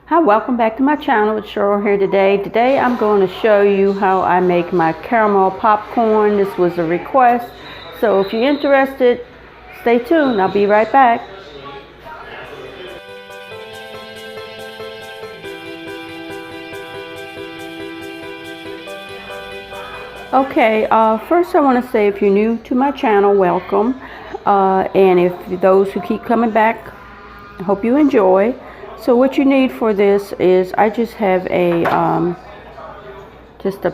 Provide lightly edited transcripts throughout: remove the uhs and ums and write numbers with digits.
Hi, welcome back to my channel. It's Cheryl here today. Today I'm going to show you how I make my caramel popcorn. This was a request, so if you're interested, stay tuned. I'll be right back. Okay, first I want to say if you're new to my channel, welcome. And if those who keep coming back, I hope you enjoy. So what you need for this is I just have a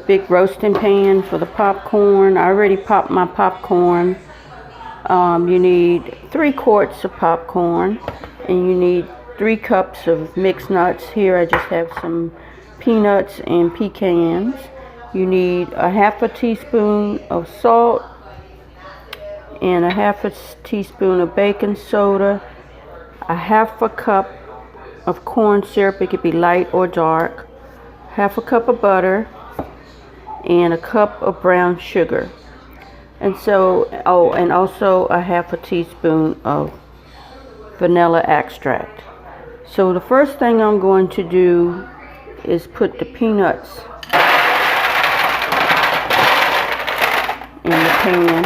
big roasting pan for the popcorn. I already popped my popcorn. You need 3 quarts of popcorn, and you need 3 cups of mixed nuts. Here I just have some peanuts and pecans. You need a half a teaspoon of salt and a half a teaspoon of baking soda, a half a cup of corn syrup. It could be light or dark, half a cup of butter, and a cup of brown sugar. And so, and also a half a teaspoon of vanilla extract. So the first thing I'm going to do is put the peanuts in the pan,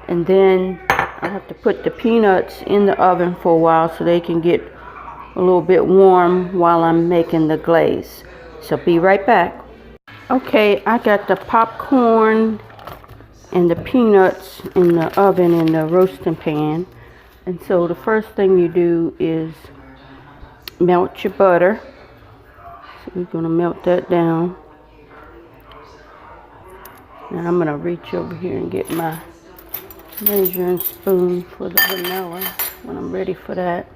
and then I have to put the peanuts in the oven for a while so they can get a little bit warm while I'm making the glaze. So be right back. Okay, I got the popcorn and the peanuts in the oven in the roasting pan. And so the first thing you do is melt your butter. So we're going to melt that down. And I'm going to reach over here and get my measuring spoon for the vanilla when I'm ready for that.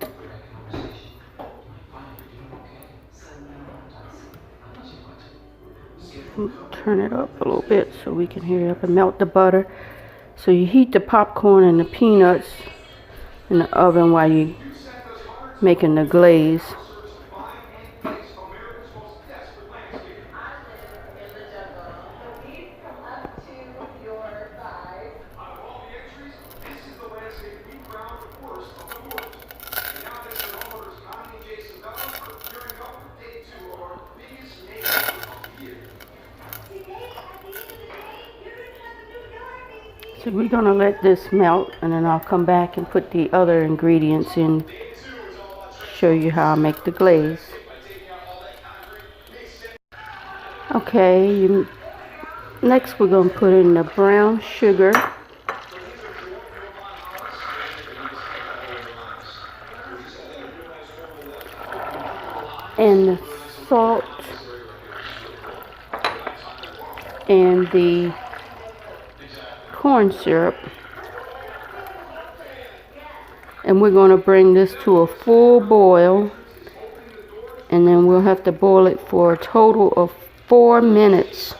Turn it up a little bit so we can hear it up and melt the butter. So you heat the popcorn and the peanuts in the oven while you're making the glaze. So we're going to let this melt, and then I'll come back and put the other ingredients in, show you how I make the glaze. Okay, next we're going to put in the brown sugar. And the salt and the corn syrup, and we're going to bring this to a full boil, and then we'll have to boil it for a total of 4 minutes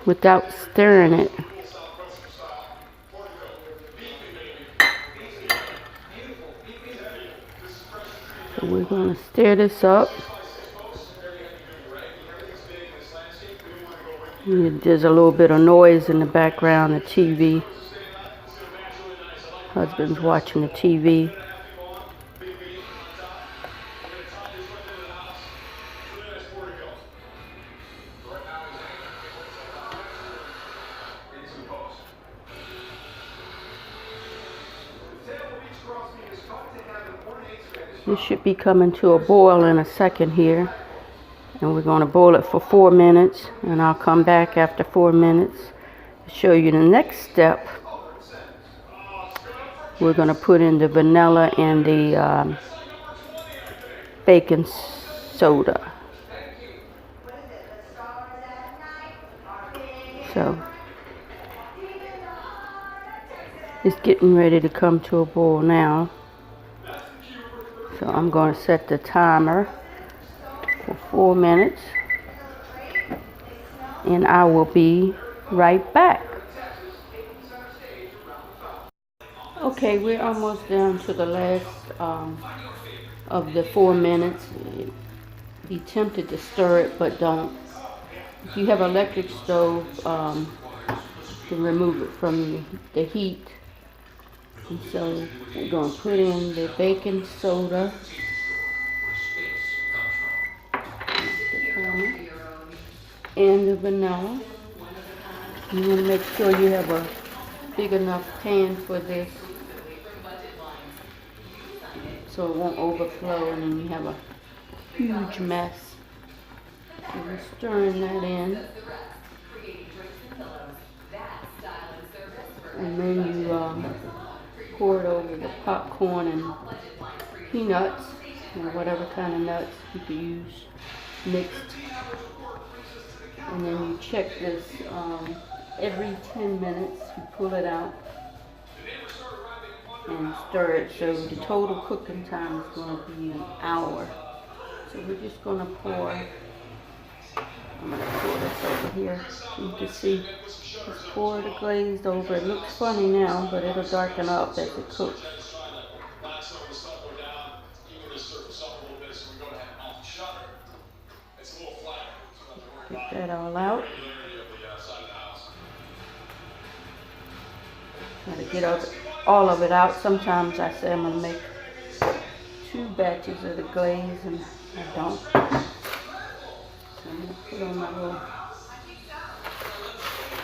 without stirring it. So we're going to stir this up. There's a little bit of noise in the background, the TV. Husband's watching the TV. This should be coming to a boil in a second here. And we're going to boil it for 4 minutes, and I'll come back after 4 minutes to show you the next step. We're going to put in the vanilla and the baking soda. So it's getting ready to come to a boil now. So I'm going to set the timer for 4 minutes, and I will be right back. Okay, we're almost down to the last of the 4 minutes. Be tempted to stir it, but don't. If you have an electric stove, you can remove it from the heat. And so we're going to put in the baking soda. and the vanilla. You want to make sure you have a big enough pan for this so it won't overflow and then you have a huge mess. So we're stirring that in. And then you pour it over the popcorn and peanuts, or whatever kind of nuts you could use, mixed. And then you check this every 10 minutes. You pull it out and stir it. So the total cooking time is going to be an hour. So we're just going to pour. I'm going to pour this over here so you can see. Just pour the glazed over. It looks funny now, but it'll darken up as it cooks. Get that all out. Try to get all of it out. Sometimes I say I'm going to make 2 batches of the glaze and I don't. So I'm going to put on my little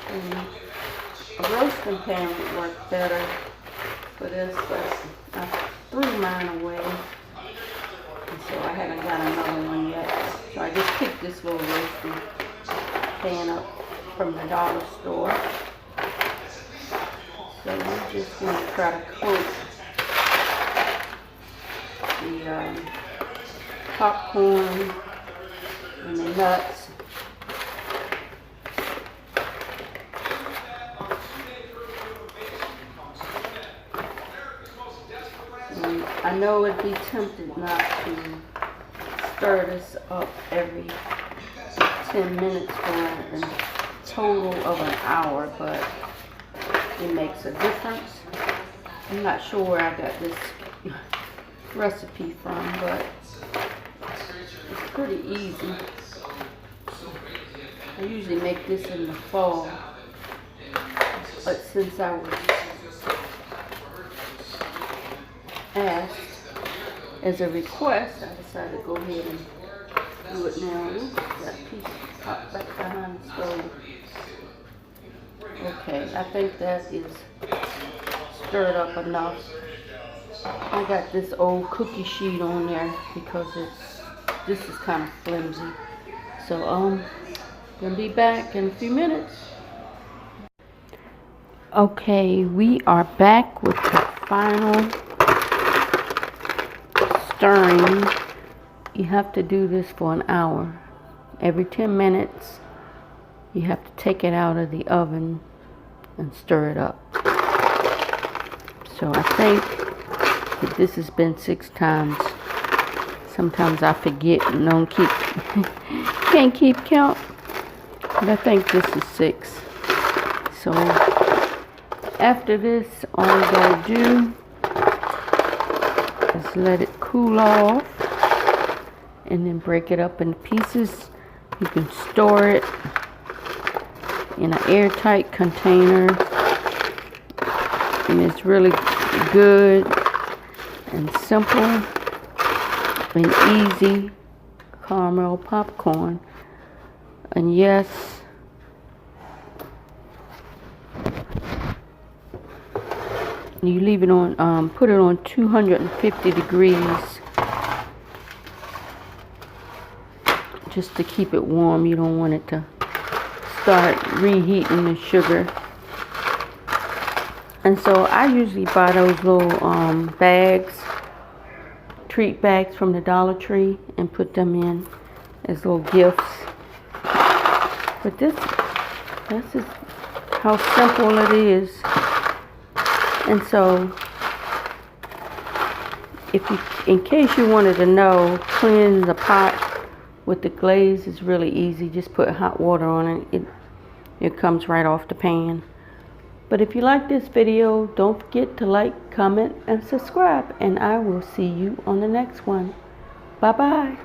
thing. A roasting pan would work better for this, but I threw mine away. And so I haven't got another one yet. So I just picked this little roasting pan up from the dollar store. So we're just going to try to coat the popcorn and the nuts. And I know it'd be tempted not to stir this up every 10 minutes for a total of an hour, but it makes a difference. I'm not sure where I got this recipe from, but it's pretty easy. I usually make this in the fall, but since I was asked as a request, I decided to go ahead and do it now. Oops, that piece popped back behind the stove. Okay, I think that is stirred up enough. I got this old cookie sheet on there because this is kind of flimsy. So gonna be back in a few minutes. Okay, we are back with the final stirring. You have to do this for an hour. Every 10 minutes you have to take it out of the oven and stir it up. So I think that this has been 6 times. Sometimes I forget and don't can't keep count. But I think this is 6. So after this, all you gotta do is let it cool off and then break it up in pieces. You can store it in an airtight container, and it's really good and simple and easy caramel popcorn. And yes, you leave it on, put it on 250 degrees just to keep it warm. You don't want it to start reheating the sugar. And so I usually buy those little bags, treat bags from the Dollar Tree, and put them in as little gifts. But this is how simple it is. And so, in case you wanted to know, cleaning the pot with the glaze is really easy. Just put hot water on it. It comes right off the pan. But if you like this video, don't forget to like, comment, and subscribe. And I will see you on the next one. Bye-bye.